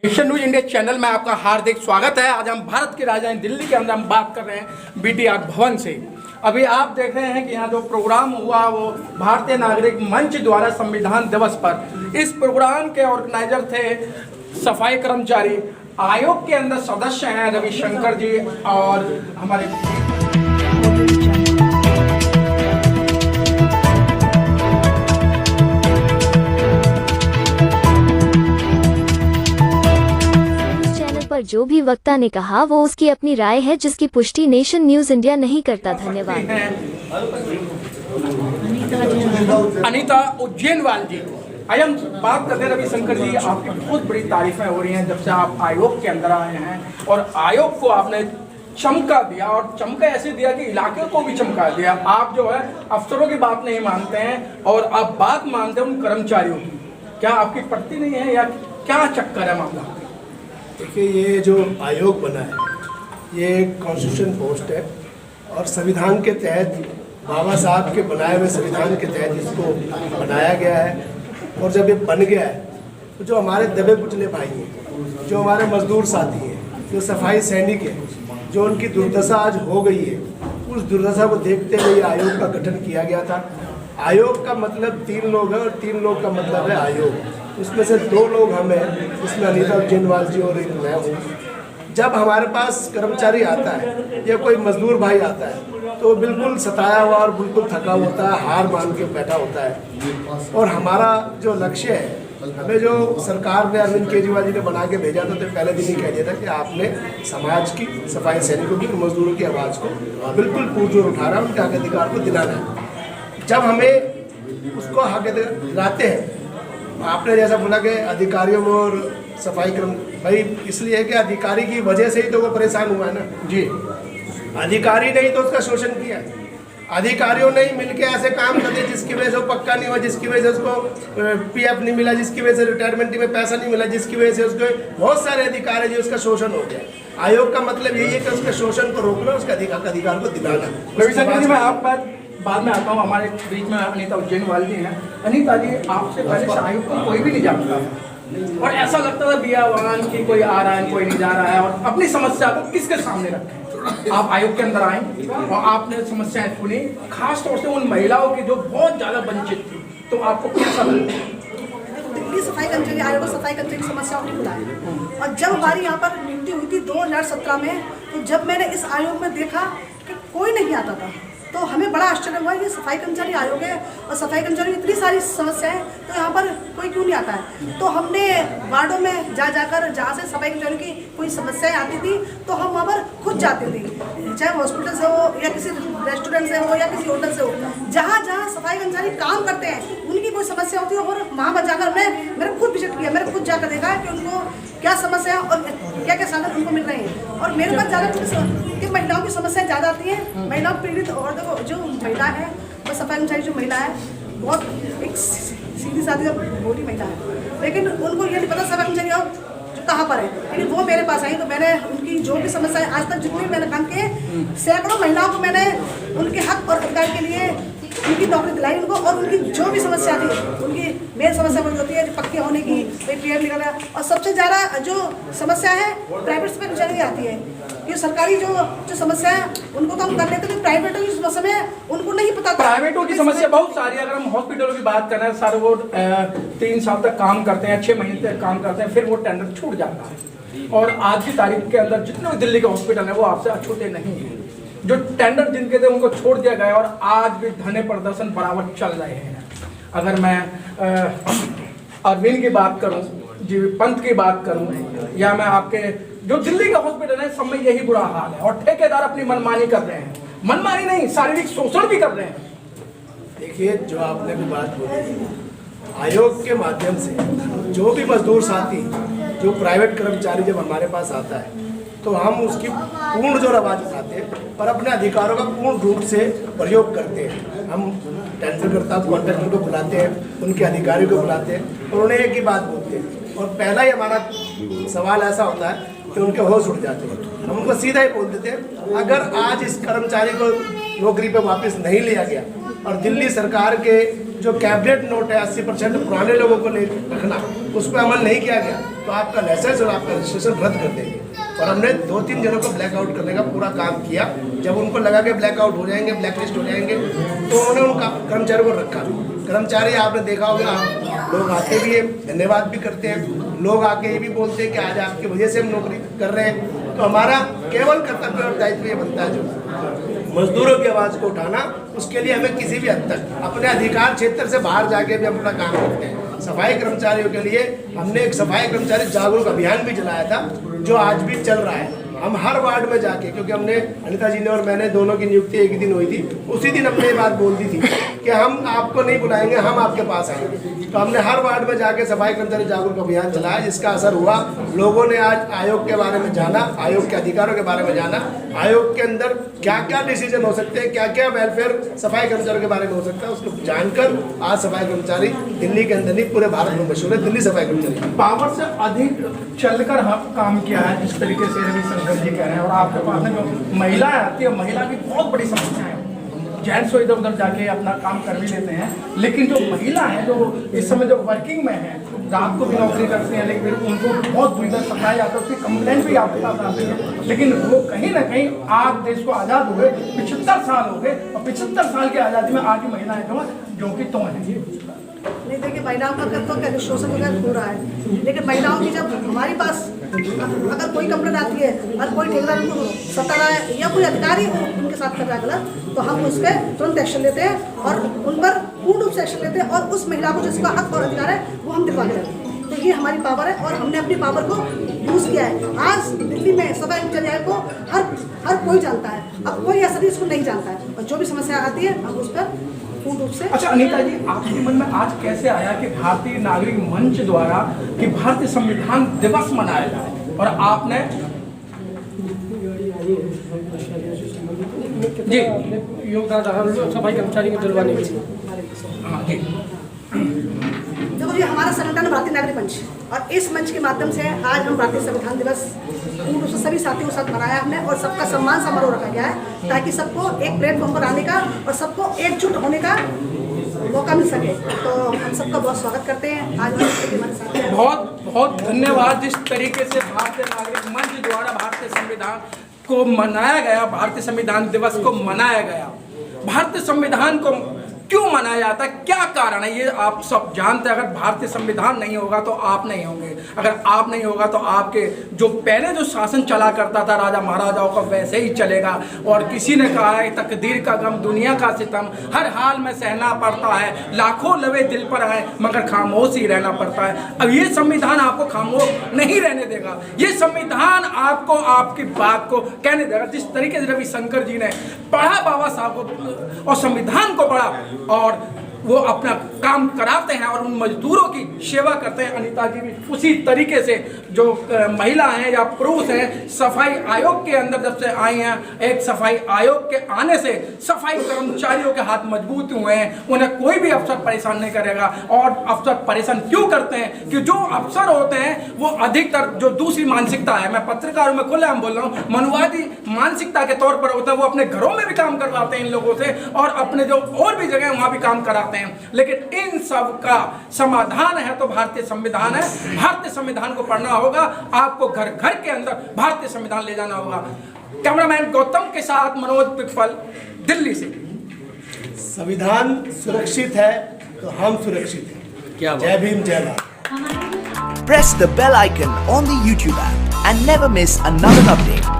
Nation news India channel में आपका हार्दिक स्वागत है। आज हम भारत की राजधानी दिल्ली के अंदर हम बात कर रहे हैं बीटीआर भवन से। अभी आप देख रहे हैं कि यहाँ जो प्रोग्राम हुआ वो भारतीय नागरिक मंच द्वारा संविधान दिवस पर। इस प्रोग्राम के ऑर्गेनाइजर थे सफाई कर्मचारी आयोग के अंदर सदस्य हैं रविशंकर जी और हमारे पर जो भी वक्ता ने कहा वो उसकी अपनी राय है जिसकी पुष्टि नेशन न्यूज इंडिया नहीं करता। धन्यवाद। अनीता उज्जैनवाल जी, आज हम बात करते हैं रविशंकर जी, आपकी बहुत बड़ी तारीफें हो रही हैं जब से आप आयोग के अंदर आए हैं और आयोग को आपने चमका दिया और चमका ऐसे दिया कि इलाके को भी चमका दिया। आप जो है अफसरों की बात नहीं मानते हैं और आप बात मानते हैं उन कर्मचारियों की। क्या आपकी पड़ती नहीं है या क्या चक्कर है मामला? देखिए, ये जो आयोग बना है ये कॉन्स्टिट्यूशन पोस्ट है और संविधान के तहत बाबा साहब के बनाए हुए संविधान के तहत इसको बनाया गया है। और जब ये बन गया है तो जो हमारे दबे कुचले भाई हैं, जो हमारे मजदूर साथी हैं, जो सफाई सैनिक हैं, जो उनकी दुर्दशा आज हो गई है, उस दुर्दशा को देखते हुए आयोग का गठन किया गया था। आयोग का मतलब 3 लोग हैं और 3 लोग का मतलब है आयोग। उसमें से 2 लोग हम हैं, उसमें अनीता उज्जैनवाल जी और एक मैं हूँ। जब हमारे पास कर्मचारी आता है या कोई मजदूर भाई आता है तो बिल्कुल सताया हुआ और बिल्कुल थका होता है, हार मान के बैठा होता है। और हमारा जो लक्ष्य है, हमें जो सरकार ने अरविंद केजरीवाल जी ने बना के भेजा था तो पहले दिन ही कह दिया था कि आपने समाज की सफाई सैनिकों की मजदूरों की आवाज़ को बिल्कुल पुरजोर उठाना, उनके हक अधिकार को दिलाना है। जब हमें उसको हक दिलाते हैं, आपने जैसा बोला कि अधिकारियों में और सफाई कर्म भाई इसलिए है कि अधिकारी की वजह से ही तो वो परेशान हुआ है ना जी। अधिकारी नहीं तो उसका शोषण किया, अधिकारियों ने ही मिलके ऐसे काम कर दिए जिसकी वजह से वो पक्का नहीं हुआ, जिसकी वजह से उसको पीएफ नहीं मिला, जिसकी वजह से रिटायरमेंट में पैसा नहीं मिला, जिसकी वजह से उसको बहुत सारे अधिकार है जो उसका शोषण हो गया। आयोग का मतलब यही है कि उसके शोषण को रोकना, उसके अधिकार को दिलाना। रविशंकर जी, मैं आप बाद में आता हूँ। हमारे बीच में अनीता उज्जैनवाल जी हैं। अनीता जी, आपसे पहले से आयोग को कोई भी नहीं जानता था और ऐसा लगता था बियावान की कोई आ रहा है कोई नहीं जा रहा है और अपनी समस्या को किसके सामने रखें। आप आयोग के अंदर आए और आपने समस्याएं सुनी, खास तौर से उन महिलाओं की जो बहुत ज्यादा वंचित थी, तो आपको कैसा लगा? दिल्ली सफाई कर्मचारी आयोग सफाई कर्मचारी की समस्याओं को बुलाया और जब हमारी यहाँ पर नियुक्ति हुई थी 2017 में, तो जब मैंने इस आयोग में देखा कि कोई नहीं आता था तो हमें बड़ा आश्चर्य हुआ। ये सफाई कर्मचारी आयोग है और सफाई कर्मचारी की इतनी सारी समस्याएं, तो यहाँ पर कोई क्यों नहीं आता है? तो हमने वार्डों में जाकर जहाँ से सफाई कर्मचारियों की कोई समस्याएं आती थी तो हम वहाँ पर खुद जाते थे, चाहे हॉस्पिटल से हो या किसी रेस्टोरेंट से हो या किसी होटल से हो, जहाँ जहाँ सफाई कर्मचारी काम करते हैं उनकी कोई समस्या होती है और वहाँ पर जाकर मैंने खुद विजिट किया, मैंने खुद जाकर देखा कि उनको क्या समस्या है और क्या क्या साधन उनको मिल रहे हैं। और मेरे पास ज़्यादा कि महिलाओं की समस्याएं ज़्यादा आती हैं, महिलाओं पीड़ित। और देखो, जो महिला है वो सफाई कर्मचारी जो महिला है बहुत एक सीधी सादी और भोली महिला है, लेकिन उनको ये नहीं पता सफाई कर्मचारी जो कहाँ पर है। लेकिन वो मेरे पास आई तो मैंने उनकी जो भी समस्याएं आज तक जितनी मैंने काम किए, सैकड़ों महिलाओं को मैंने उनके हक और अधिकार के लिए उनकी नौकरी दिलाई उनको। और उनकी जो भी समस्या थी, उनकी मेन समस्या वही होती है जो पक्के होने की, पीएफ निकलना। और सबसे ज़्यादा जो समस्या है प्राइवेट से कर्मचारी आती है। ये सरकारी जो समस्या है उनको तो हम कर लेते हैं, प्राइवेटों की समस्या उनको नहीं पता। प्राइवेटों की समस्या बहुत सारी है। अगर हम हॉस्पिटलों की बात करें, सर वो 3 साल तक काम करते हैं, 6 महीने तक काम करते हैं, फिर वो टेंडर छूट जाता है। और आज की तारीख के अंदर जितने भी दिल्ली के हॉस्पिटल हैं वो आपसे अछूते नहीं हैं। जो टेंडर जिनके थे उनको छोड़ दिया गया और आज भी धरने प्रदर्शन बराबर चल रहे हैं। अगर मैं अरविंद की बात करूं, जी पंत की बात करूं, या मैं आपके जो दिल्ली का हॉस्पिटल है, सब में यही बुरा हाल है और ठेकेदार अपनी मनमानी कर रहे हैं। मनमानी नहीं, शारीरिक शोषण भी कर रहे हैं। देखिए, जो आपने भी बात बोली, आयोग के माध्यम से जो भी मजदूर साथी, जो प्राइवेट कर्मचारी जब हमारे पास आता है तो हम उसकी पूर्ण जो आवाज़ उठाते हैं और अपने अधिकारों का पूर्ण रूप से प्रयोग करते हैं। हम टेंडरकर्ता कॉन्ट्रैक्टर को बुलाते हैं, उनके अधिकारियों को बुलाते हैं और उन्हें एक ही बात बोलते हैं। और पहला ही हमारा सवाल ऐसा होता है कि उनके होश उड़ जाते हैं। हम उनको सीधा ही बोल देते हैं, अगर आज इस कर्मचारी को नौकरी पे वापस नहीं लिया गया और दिल्ली सरकार के जो कैबिनेट नोट है 80% पुराने लोगों को नहीं रखना, उस पर अमल नहीं किया गया तो आपका लाइसेंस और आपका रजिस्ट्रेशन रद्द कर देंगे। और हमने 2-3 जनों को ब्लैकआउट करने का पूरा काम किया। जब उनको लगा कि ब्लैकआउट हो जाएंगे, ब्लैकलिस्ट हो जाएंगे, तो उन्होंने उनका कर्मचारी को रखा। कर्मचारी आपने देखा होगा, लोग आते भी हैं, धन्यवाद भी करते हैं, लोग आके ये भी बोलते हैं कि आज आपकी वजह से हम नौकरी कर रहे हैं। तो हमारा केवल कर्तव्य और दायित्व ये बनता है जो मजदूरों की आवाज़ को उठाना, उसके लिए हमें किसी भी हद तक अपने अधिकार क्षेत्र से बाहर जाके भी हम अपना काम करते हैं। सफाई कर्मचारियों के लिए हमने एक सफाई कर्मचारी जागरूक अभियान भी चलाया था, जो आज भी चल रहा है। हम हर वार्ड में जाके, क्योंकि हमने अनिता जी ने और मैंने दोनों की नियुक्ति एक ही दिन हुई थी, उसी दिन हमने ये बात बोल दी थी कि हम आपको नहीं बुलाएंगे, हम आपके पास आएंगे। तो हमने हर वार्ड में जाके सफाई कर्मचारी जागरूक अभियान चलाया, जिसका असर हुआ। लोगों ने आज आयोग के बारे में जाना, आयोग के अधिकारों के बारे में जाना, आयोग के अंदर क्या क्या डिसीजन हो सकते हैं, क्या क्या वेलफेयर सफाई कर्मचारियों के बारे में हो सकता है, उसको जानकर आज सफाई कर्मचारी दिल्ली के अंदर नहीं पूरे भारत में मशहूर है। दिल्ली सफाई कर्मचारी पावर से अधिक चलकर हम काम किया है, जिस तरीके से रविशंकर जी कह रहे हैं। और आपके पास में जो महिलाएं आती है, महिला की बहुत बड़ी समस्या है। जेंट्स तो इधर उधर जाके अपना काम कर भी लेते हैं, लेकिन जो महिला है, जो इस समय जो वर्किंग में है, रात को भी नौकरी करते हैं, लेकिन उनको बहुत बुरी सताया जाता है, उसकी कंप्लेंट भी आपके पास आती है। लेकिन वो कहीं ना कहीं आज देश को आज़ाद हुए 75 साल हो गए, और 75 साल की आज़ादी में आज की महिलाएं जो कि तो हैं। नहीं, देखिए महिलाओं का तो शोषण वगैरह हो रहा है, लेकिन महिलाओं की जब हमारे पास अगर कोई कंप्लेंट आती है और कोई ठेकेदार उनको सता रहा है या कोई अधिकारी उनके साथ कर रहा है गलत, तो हम उस पर तुरंत एक्शन लेते हैं और उन पर पूर्ण रूप से एक्शन लेते हैं, और उस महिला को जिसका हक और अधिकार है वो हम दिलवा देते हैं। तो ये हमारी पावर है और हमने अपनी पावर को यूज़ किया है। आज दिल्ली में सफाई कर्मचारियों को हर कोई जानता है, अब कोई ऐसा नहीं इसको नहीं जानता है, और जो भी समस्या आती है हम उस पर पूर्ण रूप से। अच्छा अनीता जी, आपके मन में आज कैसे आया कि भारतीय नागरिक मंच द्वारा कि भारतीय संविधान दिवस मनाया जाए, और आपने जी योगदान रहा सफाई कर्मचारी के दिलवाने के लिए? हाँ जी, देखो ये हमारा संगठन भारतीय नागरिक मंच, और इस मंच के माध्यम से आज हम भारतीय संविधान दिवस पूर्ण रूप से सभी साथियों के साथ मनाया हमने, और सबका सम्मान समारोह रखा गया है ताकि सबको एक प्लेटफॉर्म पर आने का और सबको एकजुट होने का मौका मिल सके। तो हम सबका बहुत स्वागत करते हैं। आज हमारे साथ बहुत बहुत धन्यवाद। जिस तरीके से भारतीय नागरिक मंच द्वारा भारतीय संविधान को मनाया गया, भारतीय संविधान दिवस को मनाया गया। भारतीय संविधान को क्यों मनाया जाता है, क्या कारण है, ये आप सब जानते हैं। अगर भारतीय संविधान नहीं होगा तो आप नहीं होंगे, अगर आप नहीं होगा तो आपके जो पहले जो शासन चला करता था राजा महाराजाओं का, वैसे ही चलेगा। और किसी ने कहा है तकदीर का गम दुनिया का सितम हर हाल में सहना पड़ता है, लाखों लवे दिल पर आए मगर खामोश ही रहना पड़ता है। अब ये संविधान आपको खामोश नहीं रहने देगा, ये संविधान आपको आपकी बात को कहने देगा। जिस तरीके से रविशंकर जी ने पढ़ा बाबा साहब को और संविधान को पढ़ा, और वो अपना काम कराते हैं और उन मजदूरों की सेवा करते हैं। अनीता जी भी उसी तरीके से जो महिला हैं या पुरुष हैं, सफाई आयोग के अंदर जब से आई हैं, एक सफाई आयोग के आने से सफाई कर्मचारियों के हाथ मजबूत हुए हैं। उन्हें कोई भी अफसर परेशान नहीं करेगा। और अफसर परेशान क्यों करते हैं कि जो अफसर होते हैं वो अधिकतर जो दूसरी मानसिकता है, मैं पत्रकारों में खुलेआम बोल रहा हूँ, मनुवादी मानसिकता के तौर पर होता है। वो अपने घरों में भी काम करवाते हैं इन लोगों से, और अपने जो और भी जगह वहाँ भी काम कराते हैं। लेकिन इन सब का समाधान है तो भारतीय संविधान है। भारतीय संविधान को पढ़ना होगा, आपको घर घर के अंदर भारतीय संविधान ले जाना होगा। कैमरामैन गौतम के साथ मनोज पिप्पल, दिल्ली से। संविधान सुरक्षित है तो हम सुरक्षित हैं। जय भीम, जय Bharat. Press the bell icon on the YouTube app and never miss another update.